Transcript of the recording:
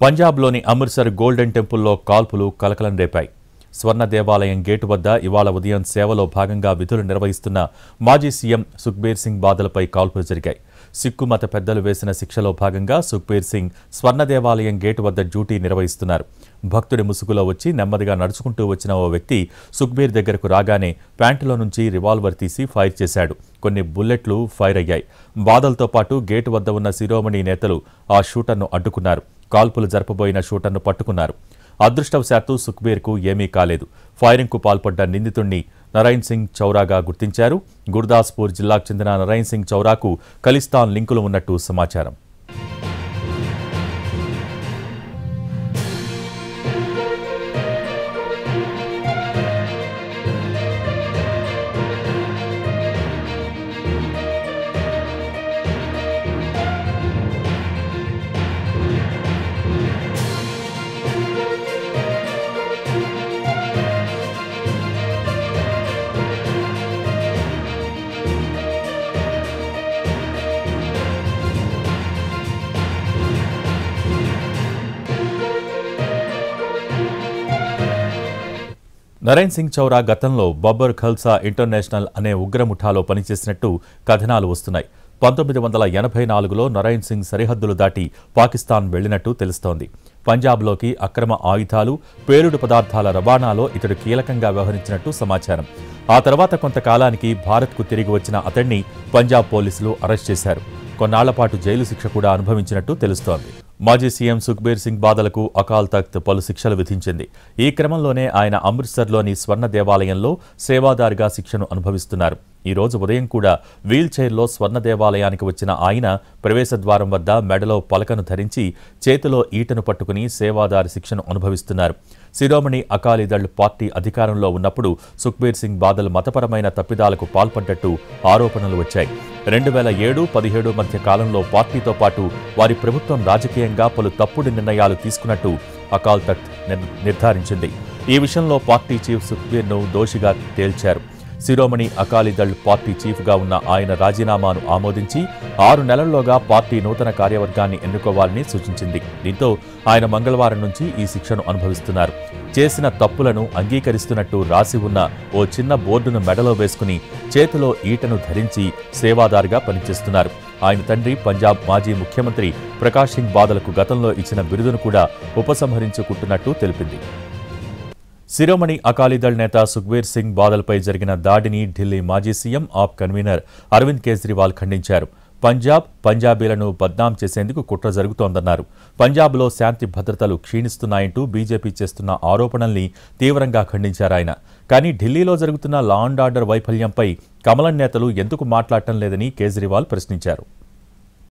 పంజాబ్లోని అమృత్సర్ గోల్డెన్ టెంపుల్లో కాల్పులు కలకలం రేపాయి. స్వర్ణ దేవాలయం గేటు వద్ద ఇవాళ ఉదయం సేవలో భాగంగా విధులు నిర్వహిస్తున్న మాజీ సీఎం సుఖ్బీర్ సింగ్ బాదలపై కాల్పులు జరిగాయి. సిక్కు మత పెద్దలు వేసిన శిక్షలో భాగంగా సుఖ్బీర్ సింగ్ స్వర్ణ దేవాలయం గేటు వద్ద డ్యూటీ నిర్వహిస్తున్నారు. భక్తుడి ముసుగులో వచ్చి నెమ్మదిగా నడుచుకుంటూ వచ్చిన ఓ వ్యక్తి సుఖ్బీర్ దగ్గరకు రాగానే ప్యాంటులో నుంచి రివాల్వర్ తీసి ఫైర్ చేశాడు. కొన్ని బుల్లెట్లు ఫైర్ అయ్యాయి. బాదల్తో పాటు గేటు వద్ద ఉన్న శిరోమణి నేతలు ఆ షూటర్ను అడ్డుకున్నారు. కాల్పులు జరపబోయిన షూటర్ను పట్టుకున్నారు. అదృష్టవశాత్తు సుఖ్బీర్కు ఏమీ కాలేదు. ఫైరింగ్కు పాల్పడ్డ నిందితుణ్ణి నరైన్ సింగ్ చౌరాగా గుర్తించారు. గుర్దాస్పూర్ జిల్లాకు చెందిన నరైన్ సింగ్ చౌరాకు ఖలిస్తాన్ లింకులు ఉన్నట్టు సమాచారం. నరైన్ సింగ్ చౌరా గతంలో బబ్బర్ ఖల్సా ఇంటర్నేషనల్ అనే ఉగ్రముఠాలో పనిచేసినట్టు కథనాలు వస్తున్నాయి. 1984లో నరైన్ సింగ్ సరిహద్దులు దాటి పాకిస్తాన్ వెళ్లినట్టు తెలుస్తోంది. పంజాబ్లోకి అక్రమ ఆయుధాలు, పేలుడు పదార్థాల రవాణాలో ఇతడు కీలకంగా వ్యవహరించినట్టు సమాచారం. ఆ తర్వాత కొంతకాలానికి భారత్కు తిరిగి వచ్చిన అతడిని పంజాబ్ పోలీసులు అరెస్ట్ చేశారు. కొన్నాళ్లపాటు జైలు శిక్ష కూడా అనుభవించినట్టు తెలుస్తోంది. మాజీ సీఎం సుఖ్బీర్ సింగ్ బాదలకు అకాల్ తఖ్త్ పలు శిక్షలు విధించింది. ఈ క్రమంలోనే ఆయన అమృత్సర్లోని స్వర్ణ దేవాలయంలో సేవాదారిగా శిక్షను అనుభవిస్తున్నారు. ఈ రోజు ఉదయం కూడా వీల్ చైర్లో స్వర్ణ దేవాలయానికి వచ్చిన ఆయన ప్రవేశద్వారం వద్ద మెడలో పలకను ధరించి చేతిలో ఈటను పట్టుకుని సేవాదారి శిక్షను అనుభవిస్తున్నారు. శిరోమణి అకాలీదళ్ పార్టీ అధికారంలో ఉన్నప్పుడు సుఖ్బీర్ సింగ్ బాదల్ మతపరమైన తప్పిదాలకు పాల్పడ్డట్టు ఆరోపణలు వచ్చాయి. 2007-17 మధ్య కాలంలో పార్టీతో పాటు వారి ప్రభుత్వం రాజకీయంగా పలు తప్పుడు నిర్ణయాలు తీసుకున్నట్టు అకాల్ తఖ్త్ నిర్ధారించింది. ఈ విషయంలో పార్టీ చీఫ్ సుఖ్బీర్ను దోషిగా తేల్చారు. శిరోమణి అకాలీదళ్ పార్టీ చీఫ్గా ఉన్న ఆయన రాజీనామాను ఆమోదించి 6 నెలల్లోగా పార్టీ నూతన కార్యవర్గాన్ని ఎన్నుకోవాలని సూచించింది. దీంతో ఆయన మంగళవారం నుంచి ఈ శిక్షను అనుభవిస్తున్నారు. చేసిన తప్పులను అంగీకరిస్తున్నట్టు రాసి ఉన్న ఓ చిన్న బోర్డును మెడలో వేసుకుని చేతిలో ఈటను ధరించి సేవాదారిగా పనిచేస్తున్నారు. ఆయన తండ్రి పంజాబ్ మాజీ ముఖ్యమంత్రి ప్రకాష్ సింగ్ బాదలకు గతంలో ఇచ్చిన బిరుదును కూడా ఉపసంహరించుకుంటున్నట్టు తెలిపింది. శిరోమణి అకాలీదళ్ నేత సుఖ్బీర్ సింగ్ బాదల్పై జరిగిన దాడిని ఢిల్లీ మాజీ సీఎం ఆప్ కన్వీనర్ అరవింద్ కేజ్రీవాల్ ఖండించారు. పంజాబీలను బద్నాం చేసేందుకు కుట్ర జరుగుతోందన్నారు. పంజాబ్లో శాంతి భద్రతలు క్షీణిస్తున్నాయంటూ బీజేపీ చేస్తున్న ఆరోపణల్ని తీవ్రంగా ఖండించారాయన. కానీ ఢిల్లీలో జరుగుతున్న లా అండ్ ఆర్డర్ వైఫల్యంపై కమలం నేతలు ఎందుకు మాట్లాడటం లేదని కేజ్రీవాల్ ప్రశ్నించారు.